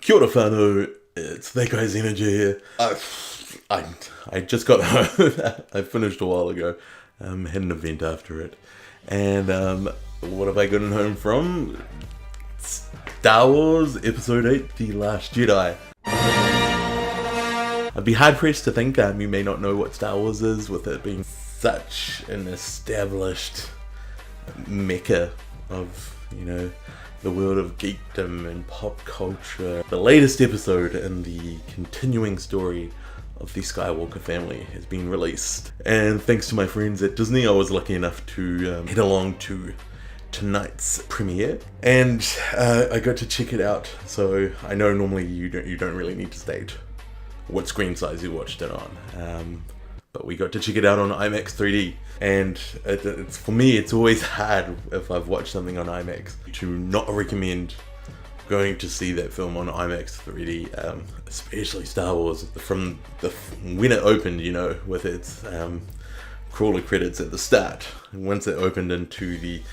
Kia ora whanau, it's that guy's energy here. I just got home. I finished a while ago. Had an event after it. And what have I gotten home from? Star Wars Episode 8, The Last Jedi. I'd be hard pressed to think you may not know what Star Wars is, with it being such an established mecca of, the world of geekdom and pop culture. The latest episode in the continuing story of the Skywalker family has been released, and thanks to my friends at Disney, I was lucky enough to head along to tonight's premiere, and I got to check it out. So I know normally you don't really need to state what screen size you watched it on, but we got to check it out on IMAX 3D, and it's, for me, it's always hard if I've watched something on IMAX to not recommend going to see that film on IMAX 3D, especially Star Wars. From when it opened, with its crawler credits at the start, and once it opened into the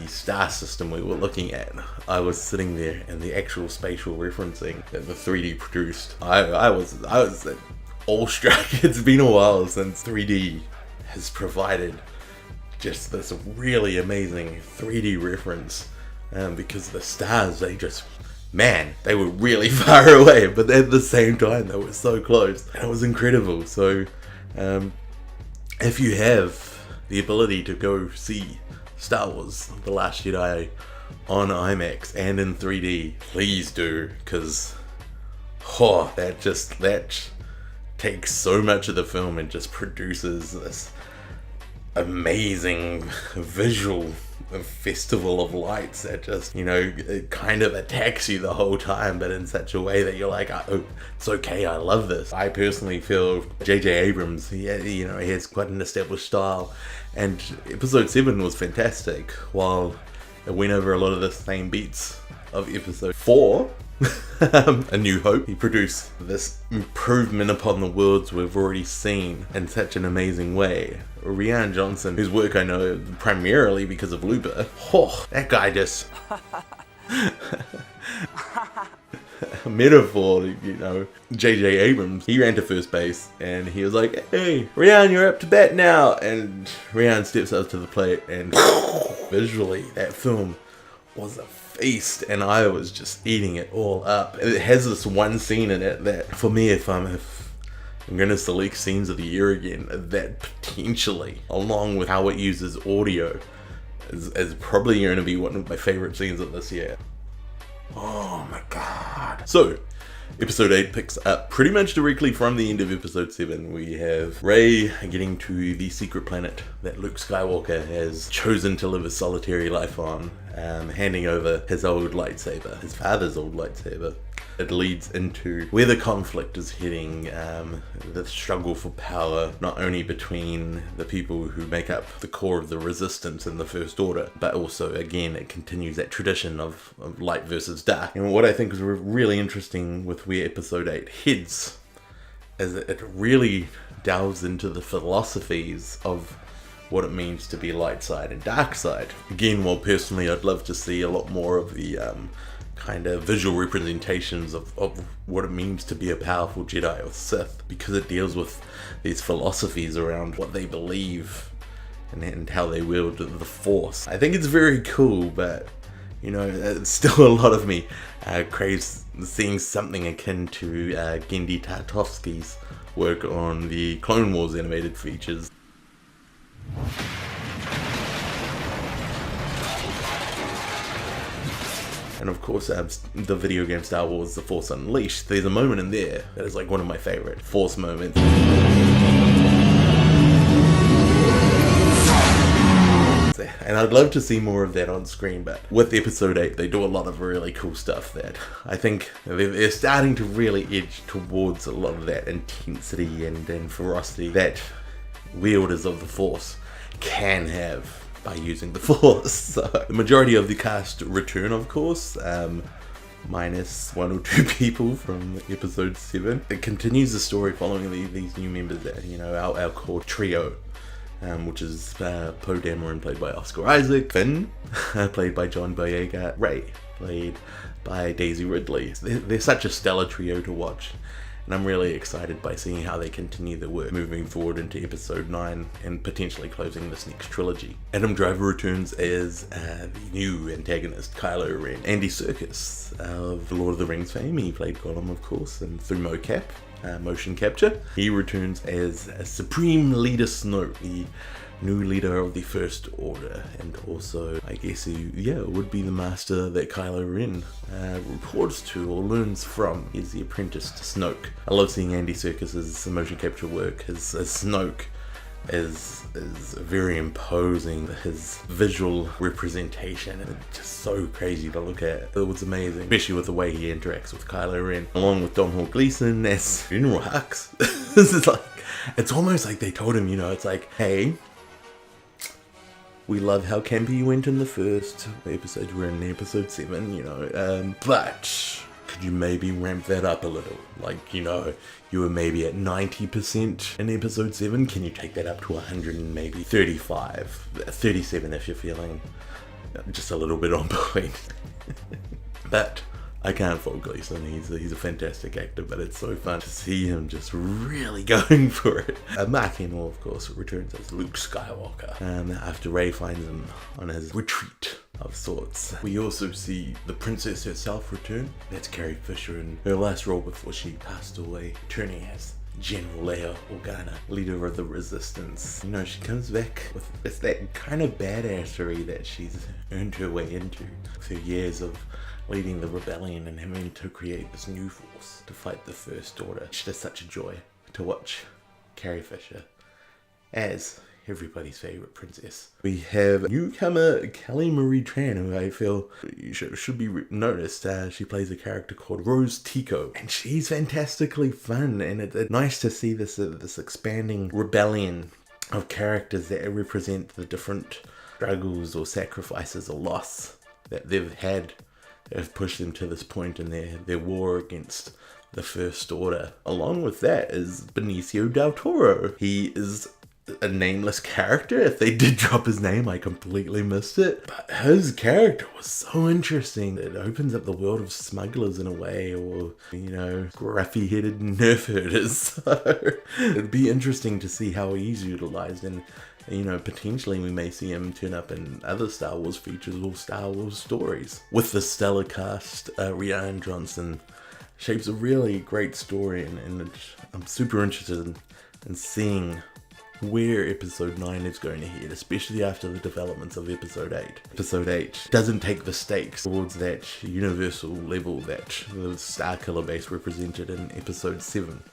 star system we were looking at, I was sitting there, and the actual spatial referencing that the 3D produced, I was awestruck. It's been a while since 3D has provided just this really amazing 3D reference, because the stars, they were really far away, but at the same time they were so close, and it was incredible. So if you have the ability to go see Star Wars The Last Jedi on IMAX and in 3D, please do, because that takes so much of the film and just produces this amazing visual festival of lights that just, it kind of attacks you the whole time, but in such a way that you're like, oh, it's okay, I love this. I personally feel J.J. Abrams, he has quite an established style, and Episode 7 was fantastic, while it went over a lot of the same beats of Episode 4, A New Hope. He produced this improvement upon the worlds we've already seen in such an amazing way. Rian Johnson, whose work I know primarily because of Looper, that guy just metaphor, J.J. Abrams, he ran to first base and he was like, hey, Rian, you're up to bat now, and Rian steps up to the plate, and visually that film was a feast, and I was just eating it all up. It has this one scene in it that, for me, if I'm gonna select scenes of the year again, that potentially, along with how it uses audio, is probably going to be one of my favorite scenes of this year. Oh my god. So, Episode 8 picks up pretty much directly from the end of Episode 7. We have Rey getting to the secret planet that Luke Skywalker has chosen to live a solitary life on, handing over his old lightsaber, his father's old lightsaber. It leads into where the conflict is heading, the struggle for power, not only between the people who make up the core of the Resistance and the First Order, but also, again, it continues that tradition of light versus dark. And what I think is really interesting with where Episode 8 heads is that it really delves into the philosophies of what it means to be light side and dark side. Again, while personally I'd love to see a lot more of the kind of visual representations of what it means to be a powerful Jedi or Sith, because it deals with these philosophies around what they believe and how they wield the Force. I think it's very cool, but it's still a lot of me craves seeing something akin to Genndy Tartakovsky's work on the Clone Wars animated features. And of course, the video game Star Wars The Force Unleashed, there's a moment in there that is like one of my favorite Force moments. And I'd love to see more of that on screen, but with Episode 8, they do a lot of really cool stuff that I think they're starting to really edge towards a lot of that intensity and ferocity that wielders of the Force can have by using the Force. So, the majority of the cast return, of course, minus one or two people from Episode 7. It continues the story following these new members that, our core trio, which is Poe Dameron, played by Oscar Isaac, Finn, played by John Boyega, Rey, played by Daisy Ridley. They're such a stellar trio to watch, and I'm really excited by seeing how they continue their work moving forward into episode 9 and potentially closing this next trilogy. Adam Driver returns as the new antagonist, Kylo Ren. Andy Serkis of Lord of the Rings fame, he played Gollum of course, and through mocap, motion capture, he returns as Supreme Leader Snoke, the new leader of the First Order, and also, I guess, who, would be the master that Kylo Ren reports to or learns from. He's the apprentice to Snoke. I love seeing Andy Serkis's motion capture work. His Snoke is very imposing. His visual representation is just so crazy to look at. It was amazing, especially with the way he interacts with Kylo Ren, along with Domhnall Gleeson as General Hux. This is like, it's almost like they told him, it's like, hey, we love how campy you went in the first episode. We're in episode 7, but could you maybe ramp that up a little? Like, you were maybe at 90% in episode 7. Can you take that up to 100 and maybe 35, 37 if you're feeling just a little bit on point? But I can't fault Gleeson. He's a fantastic actor, but it's so fun to see him just really going for it. Mark Hamill, of course, returns as Luke Skywalker after Rey finds him on his retreat of sorts. We also see the princess herself return. That's Carrie Fisher in her last role before she passed away, returning as General Leia Organa, leader of the Resistance. She comes back with that kind of badassery that she's earned her way into through years of leading the rebellion and having to create this new force to fight the First Order. It's just such a joy to watch Carrie Fisher as everybody's favorite princess. We have newcomer Kelly Marie Tran, who I feel should be noticed. She plays a character called Rose Tico, and she's fantastically fun, and it's nice to see this expanding rebellion of characters that represent the different struggles or sacrifices or loss that they've had that have pushed them to this point in their war against the First Order. Along with that is Benicio del Toro. He is a nameless character. If they did drop his name, I completely missed it. But his character was so interesting. It opens up the world of smugglers in a way, or, scruffy-headed nerf herders. So it'd be interesting to see how he's utilized, and potentially we may see him turn up in other Star Wars features or Star Wars stories. With the stellar cast, Rian Johnson shapes a really great story, and I'm super interested in seeing where episode 9 is going to head, especially after the developments of episode 8. Episode 8 doesn't take the stakes towards that universal level that the Starkiller base represented in episode 7.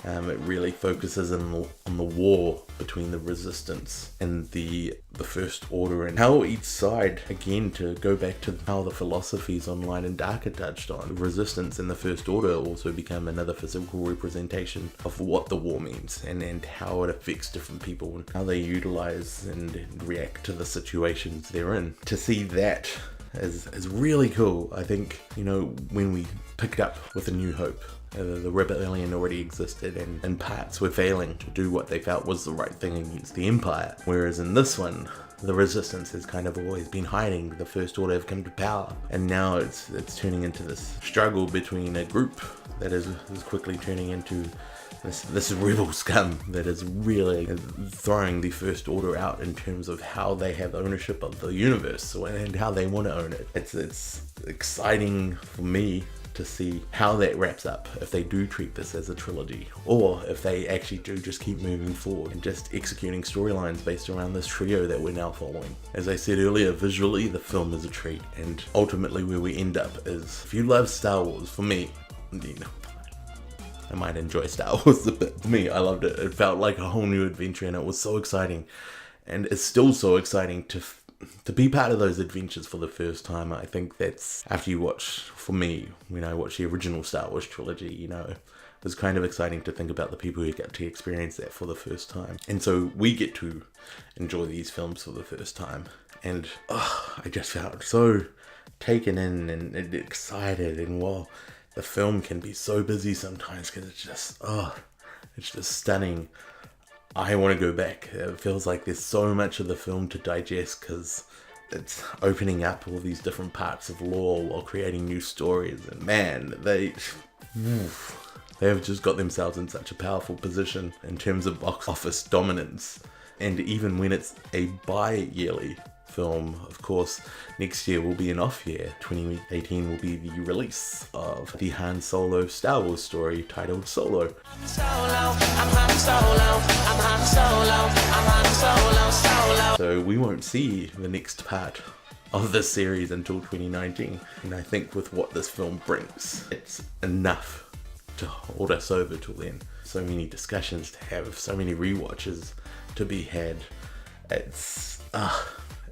It really focuses on the war between the Resistance and the First Order, and how each side, again, to go back to how the philosophies on Light and Dark are touched on, the Resistance and the First Order also become another physical representation of what the war means, and how it affects different people and how they utilize and react to the situations they're in. To see that is really cool. I think, when we picked up with A New Hope, the rebellion already existed, and in parts were failing to do what they felt was the right thing against the Empire. Whereas in this one, the Resistance has kind of always been hiding. The First Order have come to power, and now it's turning into this struggle between a group that is quickly turning into this rebel scum that is really throwing the First Order out in terms of how they have ownership of the universe and how they want to own it. It's exciting for me to see how that wraps up, if they do treat this as a trilogy, or if they actually do just keep moving forward and just executing storylines based around this trio that we're now following. As I said earlier, visually the film is a treat, and ultimately where we end up is, if you love Star Wars, for me, I might enjoy Star Wars a bit. For me, I loved it. It felt like a whole new adventure, and it was so exciting, and it's still so exciting to be part of those adventures for the first time. I think that's, after you watch, for me, when I watched the original Star Wars trilogy, it was kind of exciting to think about the people who get to experience that for the first time. And so we get to enjoy these films for the first time. And I just felt so taken in and excited. And while the film can be so busy sometimes because it's just stunning, I want to go back. It feels like there's so much of the film to digest because it's opening up all these different parts of lore while creating new stories. And man, they've just got themselves in such a powerful position in terms of box office dominance. And even when it's a bi-yearly film, of course, next year will be an off year. 2018 will be the release of the Han Solo Star Wars story titled Solo. So we won't see the next part of this series until 2019. And I think with what this film brings, it's enough to hold us over till then. So many discussions to have, so many rewatches to be had.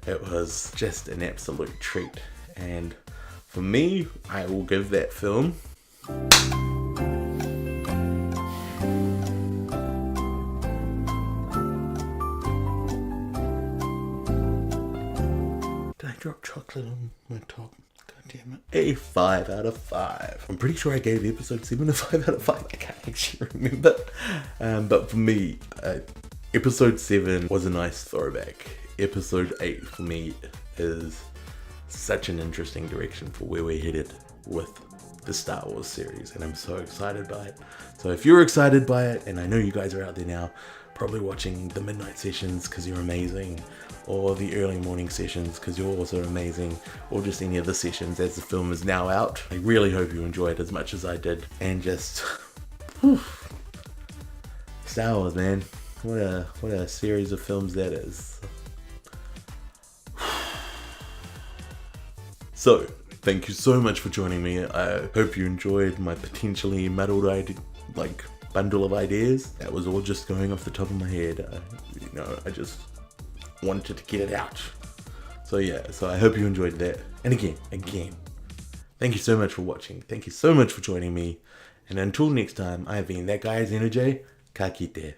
It was just an absolute treat. And for me, I will give that film Did I drop chocolate on my top? God damn it. A 5 out of 5. I'm pretty sure I gave episode 7 a 5 out of 5. I can't actually remember. But for me, episode 7 was a nice throwback. Episode 8 for me is such an interesting direction for where we're headed with the Star Wars series, and I'm so excited by it. So if you're excited by it, and I know you guys are out there now probably watching the midnight sessions because you're amazing, or the early morning sessions because you're also amazing, or just any of the sessions as the film is now out, I really hope you enjoyed as much as I did. And just Star Wars, man, what a series of films that is. So, thank you so much for joining me. I hope you enjoyed my potentially muddled bundle of ideas. That was all just going off the top of my head. I just wanted to get it out. So yeah, so I hope you enjoyed that. And again, thank you so much for watching. Thank you so much for joining me. And until next time, I have been that guy, XenoJ. Ka kite.